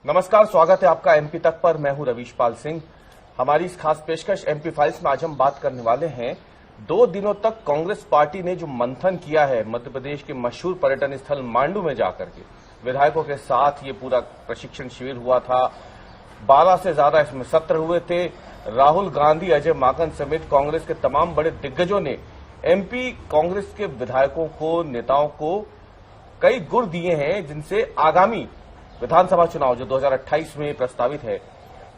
नमस्कार, स्वागत है आपका एमपी तक पर। मैं हूं रवीशपाल सिंह। हमारी इस खास पेशकश एमपी फाइल्स में आज हम बात करने वाले हैं 2 दिनों तक कांग्रेस पार्टी ने जो मंथन किया है मध्य प्रदेश के मशहूर पर्यटन स्थल मांडू में जाकर के विधायकों के साथ ये पूरा प्रशिक्षण शिविर हुआ था। 12 से ज्यादा इसमें सत्र हुए थे। राहुल गांधी, अजय माकन समेत कांग्रेस के तमाम बड़े दिग्गजों ने एमपी कांग्रेस के विधायकों को, नेताओं को कई गुर दिए हैं जिनसे आगामी विधानसभा चुनाव जो 2028 में प्रस्तावित है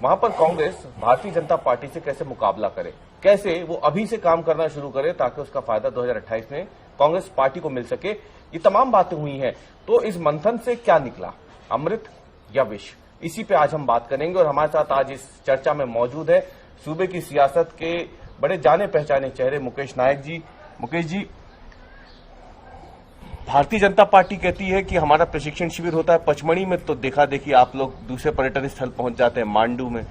वहां पर कांग्रेस भारतीय जनता पार्टी से कैसे मुकाबला करे, कैसे वो अभी से काम करना शुरू करे ताकि उसका फायदा 2028 में कांग्रेस पार्टी को मिल सके। ये तमाम बातें हुई हैं। तो इस मंथन से क्या निकला, अमृत या विष, इसी पे आज हम बात करेंगे। और हमारे साथ आज इस चर्चा में मौजूद है सूबे की सियासत के बड़े जाने पहचाने चेहरे मुकेश नायक जी। मुकेश जी, भारतीय जनता पार्टी कहती है कि हमारा प्रशिक्षण शिविर होता है पचमढ़ी में, तो देखा देखी आप लोग दूसरे पर्यटन स्थल पहुंच जाते हैं मांडू में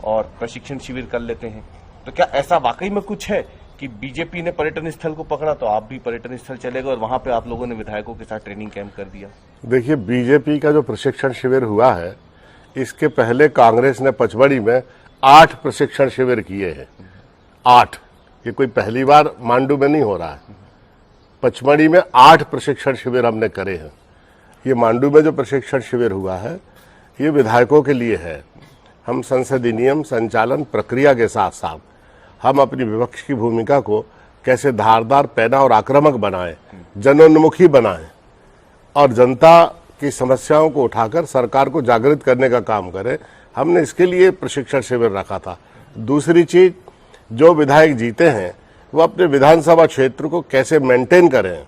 और प्रशिक्षण शिविर कर लेते हैं। तो क्या ऐसा वाकई में कुछ है कि बीजेपी ने पर्यटन स्थल को पकड़ा तो आप भी पर्यटन स्थल चले गए और वहां पे आप लोगों ने विधायकों के साथ ट्रेनिंग कैंप कर दिया? देखिए, बीजेपी का जो प्रशिक्षण शिविर हुआ है, इसके पहले कांग्रेस ने पचमढ़ी में 8 प्रशिक्षण शिविर किए हैं। 8, ये कोई पहली बार मांडू में नहीं हो रहा है। पचमढ़ी में 8 प्रशिक्षण शिविर हमने करे हैं। ये मांडू में जो प्रशिक्षण शिविर हुआ है ये विधायकों के लिए है। हम संसदीय नियम संचालन प्रक्रिया के साथ साथ हम अपनी विपक्ष की भूमिका को कैसे धारदार, पैना और आक्रामक बनाएं, जनोन्मुखी बनाएं और जनता की समस्याओं को उठाकर सरकार को जागृत करने का काम करें, हमने इसके लिए प्रशिक्षण शिविर रखा था। दूसरी चीज, जो विधायक जीते हैं वो अपने विधानसभा क्षेत्र को कैसे मेंटेन करें,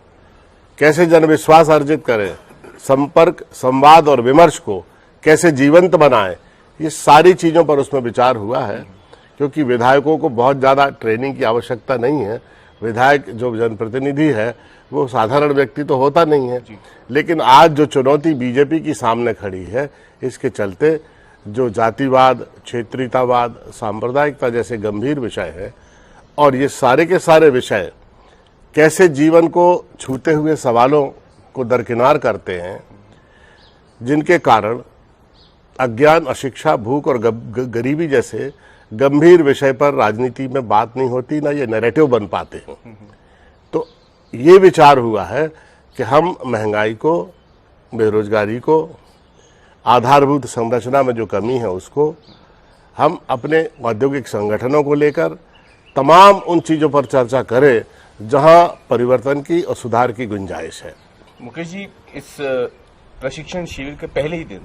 कैसे जनविश्वास अर्जित करें, संपर्क, संवाद और विमर्श को कैसे जीवंत बनाएं, ये सारी चीजों पर उसमें विचार हुआ है। क्योंकि विधायकों को बहुत ज्यादा ट्रेनिंग की आवश्यकता नहीं है। विधायक जो जनप्रतिनिधि है वो साधारण व्यक्ति तो होता नहीं है, लेकिन आज जो चुनौती बीजेपी की सामने खड़ी है, इसके चलते जो जातिवाद, क्षेत्रीयतावाद, सांप्रदायिकता जैसे गंभीर विषय है और ये सारे के सारे विषय कैसे जीवन को छूते हुए सवालों को दरकिनार करते हैं, जिनके कारण अज्ञान, अशिक्षा, भूख और गरीबी जैसे गंभीर विषय पर राजनीति में बात नहीं होती, ना ये नैरेटिव बन पाते हैं। तो ये विचार हुआ है कि हम महंगाई को, बेरोजगारी को, आधारभूत संरचना में जो कमी है उसको, हम अपने औद्योगिक संगठनों को लेकर तमाम उन चीजों पर चर्चा करें जहां परिवर्तन की और सुधार की गुंजाइश है। मुकेश जी, इस प्रशिक्षण शिविर के पहले ही दिन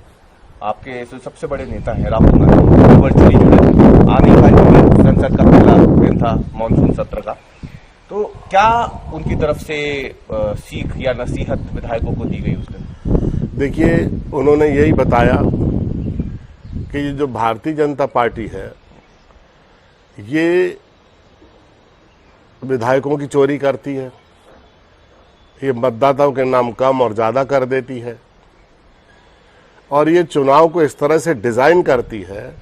आपके सबसे बड़े नेता हैं राहुल गांधी वर्चुअली जुड़े आने वाले संसद का पहला दिन था मानसून सत्र का। तो क्या उनकी तरफ से सीख या नसीहत विधायकों को दी गई उस दिन? देखिए, उन्होंने यही बताया कि ये जो भारतीय जनता पार्टी है ये विधायकों की चोरी करती है, ये मतदाताओं के नाम कम और ज्यादा कर देती है और ये चुनाव को इस तरह से डिजाइन करती है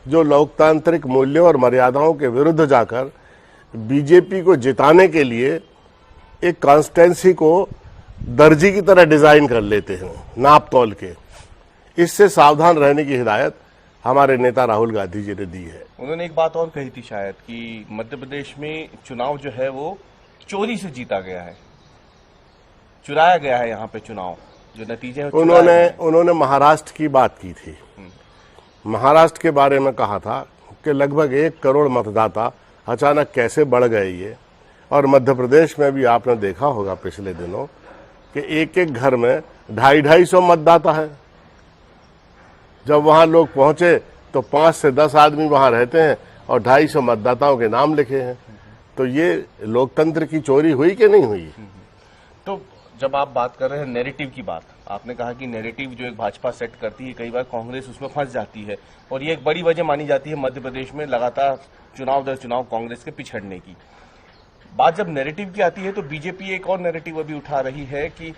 जो लोकतांत्रिक मूल्यों और मर्यादाओं के विरुद्ध जाकर बीजेपी को जिताने के लिए एक कॉन्स्टेंसी को दर्जी की तरह डिजाइन कर लेते हैं, नाप तौल के। इससे सावधान रहने की हिदायत हमारे नेता राहुल गांधी जी ने दी है। उन्होंने एक बात और कही थी शायद कि मध्य प्रदेश में चुनाव जो है वो चोरी से जीता गया है, चुराया गया है यहाँ पे चुनाव, जो नतीजे हैं उन्होंने महाराष्ट्र की बात की थी। महाराष्ट्र के बारे में कहा था कि लगभग 1 करोड़ मतदाता अचानक कैसे बढ़ गए ये। और मध्य प्रदेश में भी आपने देखा होगा पिछले दिनों कि एक घर में 250-250 मतदाता है। जब वहां लोग पहुंचे तो 5 से 10 आदमी वहां रहते हैं और 250 मतदाताओं के नाम लिखे हैं। तो ये लोकतंत्र की चोरी हुई कि नहीं हुई? तो जब आप बात कर रहे हैं नैरेटिव की बात, आपने कहा कि नैरेटिव जो एक भाजपा सेट करती है, कई बार कांग्रेस उसमें फंस जाती है और ये एक बड़ी वजह मानी जाती है मध्य प्रदेश में लगातार चुनाव दर चुनाव कांग्रेस के पिछड़ने की। बात जब नैरेटिव की आती है तो बीजेपी एक और नैरेटिव अभी उठा रही है कि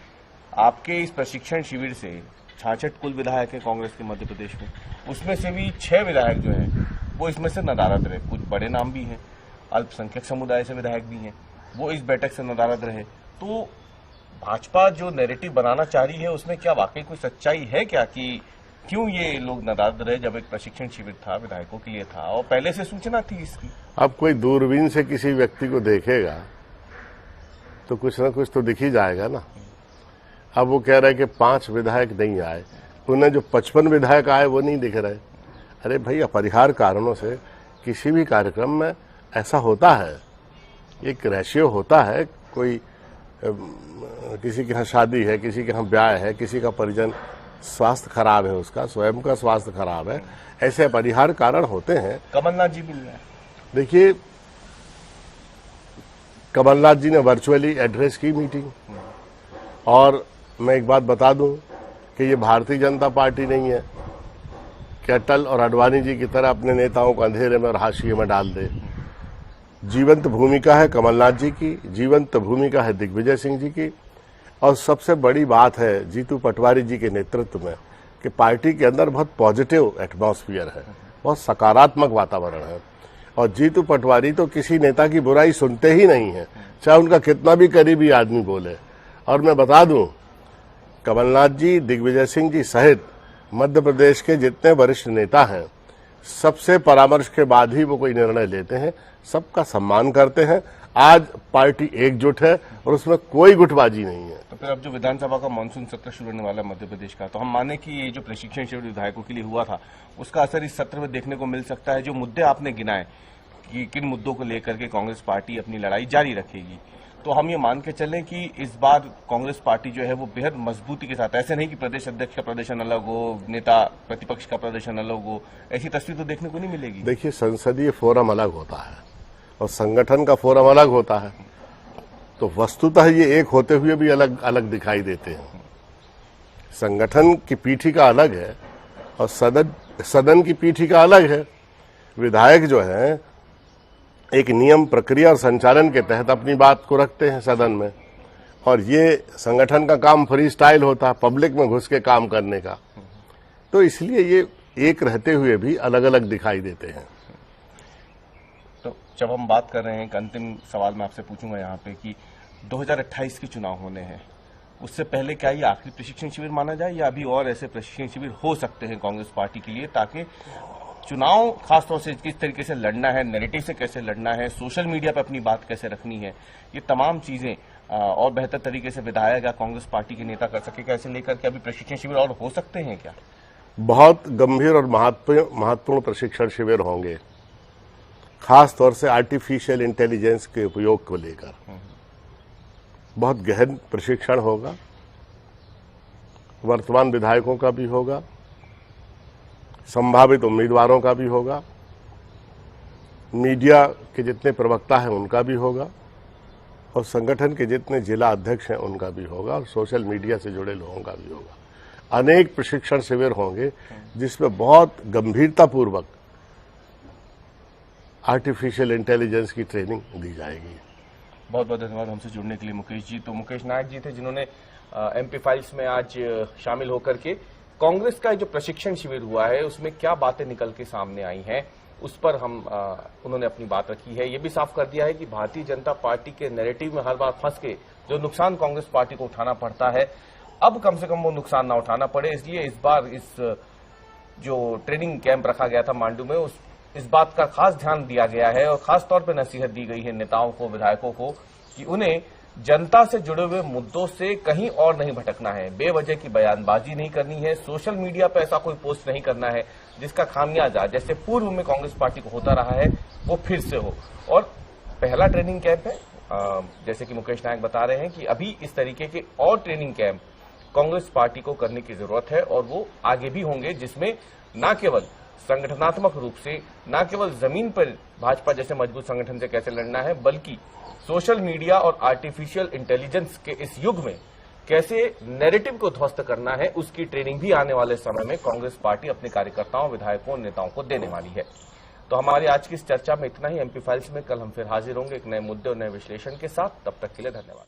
आपके इस प्रशिक्षण शिविर से 66 कुल विधायक है कांग्रेस के मध्य प्रदेश में, उसमें से भी 6 विधायक जो हैं वो इसमें से नदारद रहे। कुछ बड़े नाम भी हैं, अल्पसंख्यक समुदाय से विधायक भी हैं, वो इस बैठक से नदारद रहे। तो भाजपा जो नैरेटिव बनाना चाह रही है उसमें क्या वाकई कोई सच्चाई है क्या कि क्यों ये लोग नाराज रहे जब एक प्रशिक्षण शिविर था, विधायकों के लिए था और पहले से सूचना थी इसकी? अब कोई दूरबीन से किसी व्यक्ति को देखेगा तो कुछ ना कुछ तो दिख ही जाएगा ना। अब वो कह रहे हैं कि 5 विधायक नहीं आए, उन्हें जो 55 विधायक आए वो नहीं दिख रहे। अरे भाई, अपरिहार्य कारणों से किसी भी कार्यक्रम में ऐसा होता है, एक रेशियो होता है। कोई किसी के यहाँ शादी है, किसी के यहाँ ब्याह है, किसी का परिजन स्वास्थ्य खराब है, उसका स्वयं का स्वास्थ्य खराब है, ऐसे अपरिहार्य कारण होते हैं। कमलनाथ जी भी नहीं आए। देखिए, कमलनाथ जी ने वर्चुअली एड्रेस की मीटिंग, और मैं एक बात बता दूं कि ये भारतीय जनता पार्टी नहीं है कि अटल और आडवाणी जी की तरह अपने नेताओं को अंधेरे में और हाशिए में डाल दे। जीवंत भूमिका है कमलनाथ जी की, जीवंत भूमिका है दिग्विजय सिंह जी की, और सबसे बड़ी बात है जीतू पटवारी जी के नेतृत्व में कि पार्टी के अंदर बहुत पॉजिटिव एटमॉस्फेयर है, बहुत सकारात्मक वातावरण है। और जीतू पटवारी तो किसी नेता की बुराई सुनते ही नहीं है, चाहे उनका कितना भी करीबी आदमी बोले। और मैं बता दूं, कमलनाथ जी, दिग्विजय सिंह जी सहित मध्य प्रदेश के जितने वरिष्ठ नेता हैं, सबसे परामर्श के बाद ही वो कोई निर्णय लेते हैं, सबका सम्मान करते हैं। आज पार्टी एकजुट है और उसमें कोई गुटबाजी नहीं है। तो फिर अब जो विधानसभा का मानसून सत्र शुरू होने वाला है मध्य प्रदेश का, तो हम माने कि ये जो प्रशिक्षण शिविर विधायकों के लिए हुआ था, उसका असर इस सत्र में देखने को मिल सकता है। जो मुद्दे आपने गिनाए कि किन मुद्दों को लेकर के कांग्रेस पार्टी अपनी लड़ाई जारी रखेगी, तो हम ये मान के चलें कि इस बार कांग्रेस पार्टी जो है वो बेहद मजबूती के साथ, ऐसे नहीं कि प्रदेश अध्यक्ष का प्रदर्शन अलग हो, नेता प्रतिपक्ष का प्रदर्शन अलग हो, ऐसी तस्वीर तो देखने को नहीं मिलेगी। देखिए, संसदीय फोरम अलग होता है और संगठन का फोरम अलग होता है, तो वस्तुतः ये एक होते हुए भी अलग अलग दिखाई देते हैं। संगठन की पीठिका अलग है और सदन की पीठिका अलग है। विधायक जो है एक नियम, प्रक्रिया और संचालन के तहत अपनी बात को रखते हैं सदन में, और ये संगठन का काम फ्री स्टाइल होता है, पब्लिक में घुस के काम करने का। तो इसलिए ये एक रहते हुए भी अलग अलग दिखाई देते हैं। तो जब हम बात कर रहे हैं, एक अंतिम सवाल मैं आपसे पूछूंगा यहाँ पे कि 2028 के चुनाव होने हैं, उससे पहले क्या ये आखिरी प्रशिक्षण शिविर माना जाए या अभी और ऐसे प्रशिक्षण शिविर हो सकते हैं कांग्रेस पार्टी के लिए, ताकि चुनाव खासतौर से किस तरीके से लड़ना है, नैरेटिव से कैसे लड़ना है, सोशल मीडिया पर अपनी बात कैसे रखनी है, ये तमाम चीजें और बेहतर तरीके से विधायक या कांग्रेस पार्टी के नेता कर सके, कैसे लेकर के अभी प्रशिक्षण शिविर और हो सकते हैं क्या? बहुत गंभीर और महत्वपूर्ण प्रशिक्षण शिविर होंगे, खास तौर से आर्टिफिशियल इंटेलिजेंस के उपयोग को लेकर। बहुत गहन प्रशिक्षण होगा, वर्तमान विधायकों का भी होगा, संभावित उम्मीदवारों का भी होगा, मीडिया के जितने प्रवक्ता हैं उनका भी होगा, और संगठन के जितने जिला अध्यक्ष हैं उनका भी होगा, और सोशल मीडिया से जुड़े लोगों का भी होगा। अनेक प्रशिक्षण शिविर होंगे जिसमें बहुत गंभीरतापूर्वक आर्टिफिशियल इंटेलिजेंस की ट्रेनिंग दी जाएगी। बहुत बहुत धन्यवाद हमसे जुड़ने के लिए मुकेश जी। तो मुकेश नायक जी थे जिन्होंने एमपी फाइल्स में आज शामिल होकर के कांग्रेस का जो प्रशिक्षण शिविर हुआ है उसमें क्या बातें निकल के सामने आई हैं उस पर उन्होंने अपनी बात रखी है। ये भी साफ कर दिया है कि भारतीय जनता पार्टी के नैरेटिव में हर बार फंस के जो नुकसान कांग्रेस पार्टी को उठाना पड़ता है, अब कम से कम वो नुकसान ना उठाना पड़े, इसलिए इस बार इस जो ट्रेनिंग कैंप रखा गया था मांडू में, इस बात का खास ध्यान दिया गया है और खास तौर पर नसीहत दी गई है नेताओं को, विधायकों को, कि उन्हें जनता से जुड़े हुए मुद्दों से कहीं और नहीं भटकना है, बेवजह की बयानबाजी नहीं करनी है, सोशल मीडिया पर ऐसा कोई पोस्ट नहीं करना है जिसका खामियाजा जैसे पूर्व में कांग्रेस पार्टी को होता रहा है वो फिर से हो। और पहला ट्रेनिंग कैंप है, जैसे कि मुकेश नायक बता रहे हैं कि अभी इस तरीके के और ट्रेनिंग कैंप कांग्रेस पार्टी को करने की जरूरत है और वो आगे भी होंगे, जिसमें न केवल संगठनात्मक रूप से, न केवल जमीन पर भाजपा जैसे मजबूत संगठन से कैसे लड़ना है, बल्कि सोशल मीडिया और आर्टिफिशियल इंटेलिजेंस के इस युग में कैसे नैरेटिव को ध्वस्त करना है, उसकी ट्रेनिंग भी आने वाले समय में कांग्रेस पार्टी अपने कार्यकर्ताओं, विधायकों और नेताओं को देने वाली है। तो हमारी आज की इस चर्चा में इतना ही। एमपी फाइल्स में कल हम फिर हाजिर होंगे एक नए मुद्दे और नए विश्लेषण के साथ। तब तक के लिए धन्यवाद।